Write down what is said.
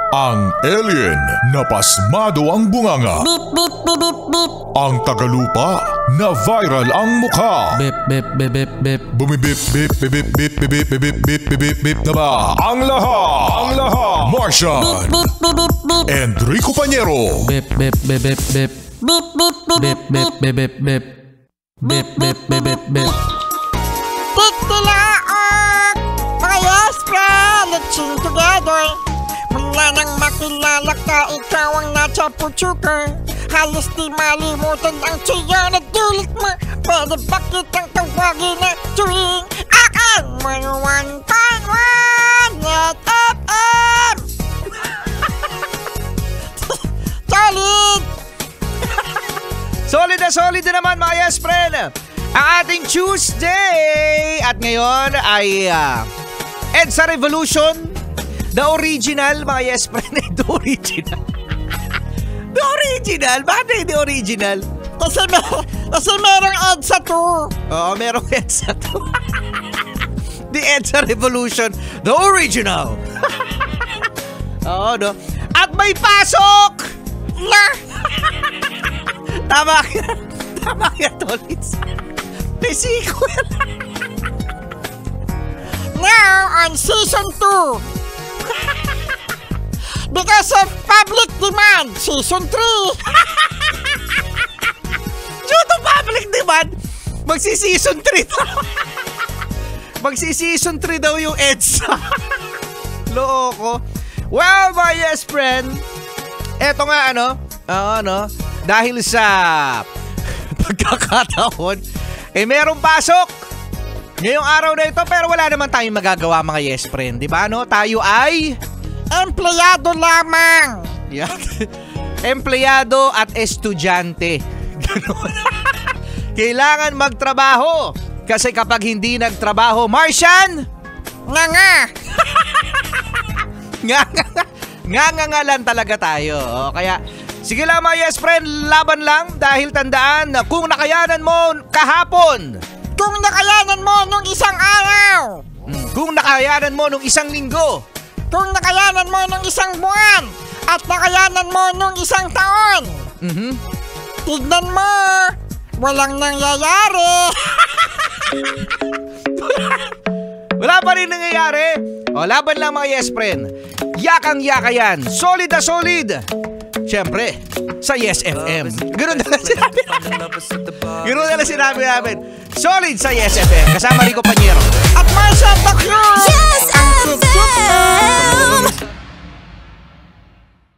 Ang alien na pasmado ang bunganga. Beep, beep, beep, beep, beep. Ang tagalupa na viral ang mukha. Bip, bip, bip, bip, bip. Bumibip, bip, bip, bip, bip, bip, bip, bip, bip, bip, bip na ba? Ang lahat. Martian. Beep, beep, beep, beep. Enrico Pañero. Bip, bip, bip, bip, bip. Beep, beep, beep, Bip, bip, bip, bip, bip. Bip, bip, bip, bip, bip. Titilaok! Mga yes, friend! Let's sing together! Mula nang makilala ka, ikaw ang nasa puso ko. Halos di malimutan ang siya na dulit mo. Pwede ba kitang tawagin na tuwing akan 101.1 Net FM? Solid! Solid na naman mga yes friend. Ang ating Tuesday. At ngayon ay EDSA Revolution. The original mga yes friend. The original. The original? Bakit the original? Kasi merong EDSA 2. Oo, merong EDSA 2. The EDSA Revolution. The original. Oo, no? At may pasok! Na! Tama ka, Tolits. May sequel. Now on season 2. Because of public demand, season 3. Due to public demand, magsi-season 3 daw. Magsi-season 3 daw yung EDSA. Loko. Well, my yes friend, eto nga dahil sa pagkakataon, merong pasok ngayong araw na ito pero wala naman tayong magagawa mga yes friend, di ba no? Tayo ay Empleyado lamang. yan. Empleyado at estudyante. Ganun. Kailangan magtrabaho kasi kapag hindi nagtrabaho, Martian, Nga. nga lang talaga tayo. O, kaya sige lang mga yes friend, laban lang dahil tandaan na kung nakayanan mo kahapon, Kung nakayanan mo nung isang araw, kung nakayanan mo nung isang linggo, kung nakayanan mo nung isang buwan, at nakayanan mo nung isang taon, tignan mo, walang nangyayari. wala pa rin nangyayari. O, laban lang mga yes friend. Yakang-yaka yan. Solid na solid. Siyempre, sa Yes FM. Ganoon na lang sinabi namin. Ganoon na lang sinabi namin. Solid sa Yes FM. Kasama Rico Pañero. At Marcia Bacchus. Yes FM!